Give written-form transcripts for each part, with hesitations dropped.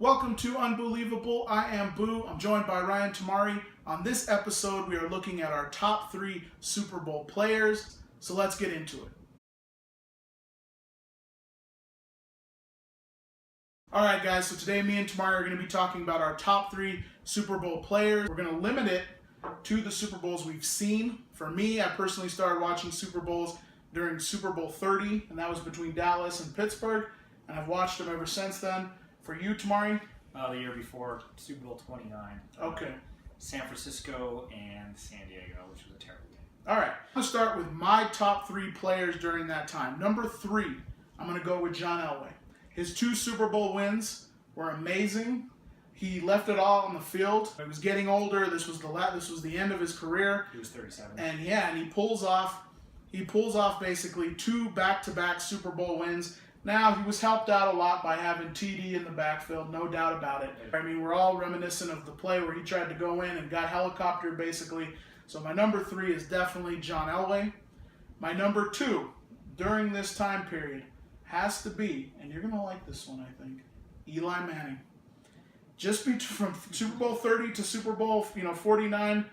Welcome to Unbelievable. I am Boo. I'm joined by Ryan Tamari. On this episode, we are looking at our top 3 Super Bowl players. So let's get into it. All right, guys. So today, me and Tamari are going to be talking about our top 3 Super Bowl players. We're going to limit it to the Super Bowls we've seen. For me, I personally started watching Super Bowls during Super Bowl 30, and that was between Dallas and Pittsburgh, and I've watched them ever since then. For you, Tamari? The year before, Super Bowl 29. Okay. San Francisco and San Diego, which was a terrible game. All right. I'm going to start with my top 3 players during that time. Number 3, I'm going to go with John Elway. His 2 Super Bowl wins were amazing. He left it all on the field. He was getting older. This was the end of his career. He was 37. And he pulls off basically 2 back-to-back Super Bowl wins. Now, he was helped out a lot by having TD in the backfield, no doubt about it. I mean, we're all reminiscent of the play where he tried to go in and got helicoptered, basically. So my number 3 is definitely John Elway. My number 2, during this time period, has to be, and you're going to like this one, I think, Eli Manning. Just from Super Bowl 30 to Super Bowl 49,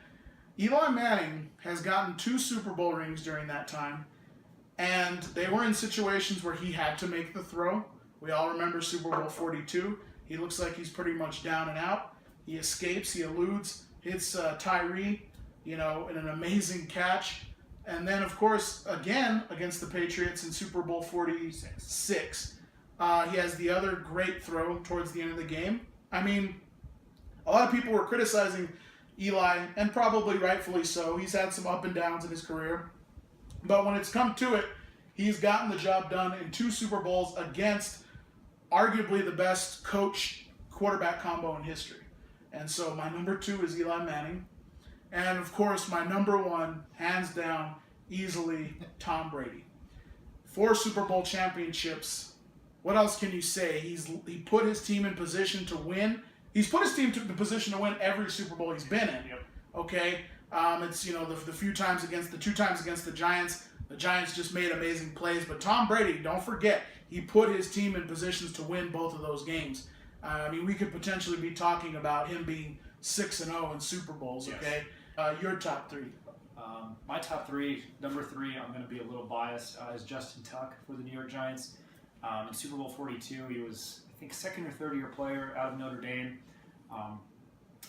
Eli Manning has gotten 2 Super Bowl rings during that time. And they were in situations where he had to make the throw. We all remember Super Bowl 42. He looks like he's pretty much down and out. He escapes, he eludes, hits Tyree, in an amazing catch. And then, of course, again, against the Patriots in Super Bowl 46, he has the other great throw towards the end of the game. I mean, a lot of people were criticizing Eli, and probably rightfully so. He's had some up and downs in his career. But when it's come to it, he's gotten the job done in 2 Super Bowls against arguably the best coach-quarterback combo in history. And so my number 2 is Eli Manning. And, of course, my number 1, hands down, easily, Tom Brady. 4 Super Bowl championships. What else can you say? He put his team in position to win. He's put his team in position to win every Super Bowl he's been in. Yep. Okay? It's, the 2 times against the Giants. The Giants just made amazing plays. But Tom Brady, don't forget, he put his team in positions to win both of those games. We could potentially be talking about him being 6-0 in Super Bowls, okay? Yes. Your top 3. My top 3, number 3, I'm going to be a little biased, is Justin Tuck for the New York Giants. In Super Bowl 42, he was, I think, 2nd or 3rd year player out of Notre Dame.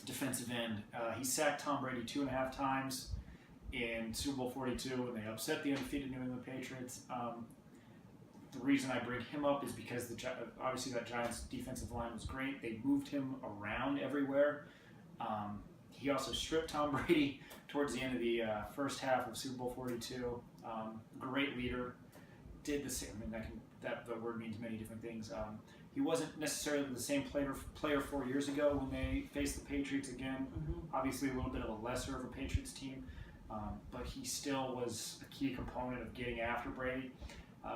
Defensive end. He sacked Tom Brady 2.5 times in Super Bowl 42 when they upset the undefeated New England Patriots. The reason I bring him up is because obviously that Giants defensive line was great. They moved him around everywhere. He also stripped Tom Brady towards the end of the first half of Super Bowl 42. Great leader. Did the same. The word means many different things. He wasn't necessarily the same player 4 years ago when they faced the Patriots again. Mm-hmm. Obviously, a little bit of a lesser of a Patriots team, but he still was a key component of getting after Brady.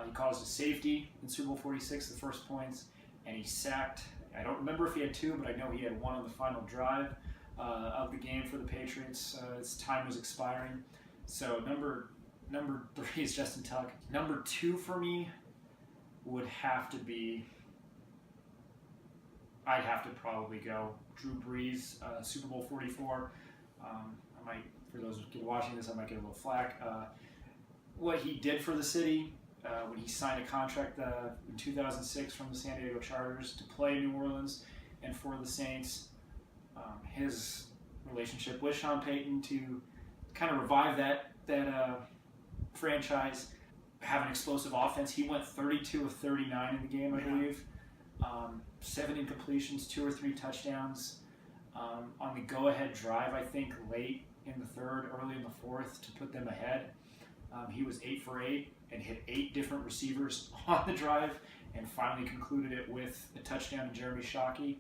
He caused a safety in Super Bowl 46, the first points, and he sacked. I don't remember if he had 2, but I know he had 1 on the final drive of the game for the Patriots. His time was expiring. So number 3 is Justin Tuck. Number 2 for me would have to be. I'd have to probably go Drew Brees, Super Bowl 44. For those who are watching this, I might get a little flack. What he did for the city when he signed a contract in 2006 from the San Diego Chargers to play New Orleans and for the Saints, his relationship with Sean Payton to kind of revive that franchise, have an explosive offense. He went 32 of 39 in the game, I believe. 7 incompletions, 2 or 3 touchdowns. On the go-ahead drive, I think, late in the 3rd, early in the 4th to put them ahead. He was 8 for 8 and hit 8 different receivers on the drive and finally concluded it with a touchdown to Jeremy Shockey.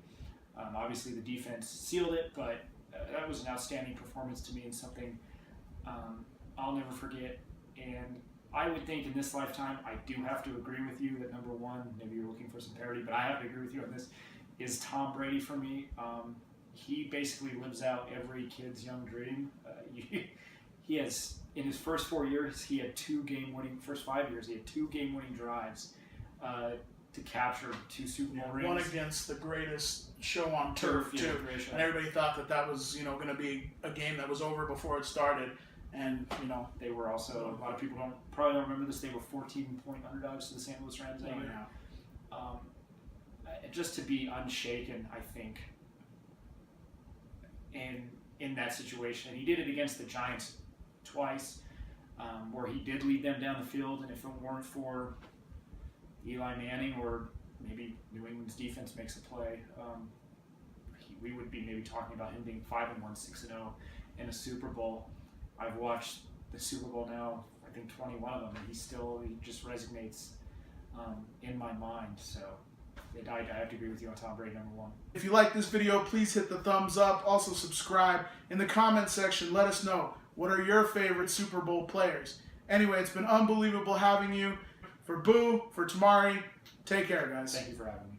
Obviously, the defense sealed it, but that was an outstanding performance to me and something I'll never forget. And I would think in this lifetime, I do have to agree with you that number 1, maybe you're looking for some parity, but I have to agree with you on this, is Tom Brady for me. He basically lives out every kid's young dream. He has, in his first 4 years, he had 2 game-winning, first 5 years, he had 2 game-winning drives to capture 2 Super Bowl rings. One against the greatest show on turf yeah, too, great show. and everybody thought that that was going to be a game that was over before it started, and They were also, a lot of people probably don't remember this, they were 14-point underdogs to the St. Louis Rams that year. Just to be unshaken, I think, in that situation. And he did it against the Giants twice, where he did lead them down the field, and if it weren't for Eli Manning or maybe New England's defense makes a play, we would be maybe talking about him being 5-1, 6-0 in a Super Bowl. I've watched the Super Bowl now, I think 21 of them, and he just resonates in my mind. So I have to agree with you on Tom Brady, number 1. If you like this video, please hit the thumbs up. Also subscribe. In the comment section, let us know, what are your favorite Super Bowl players? Anyway, it's been unbelievable having you. For Boo, for Tamari, take care, guys. Thank you for having me.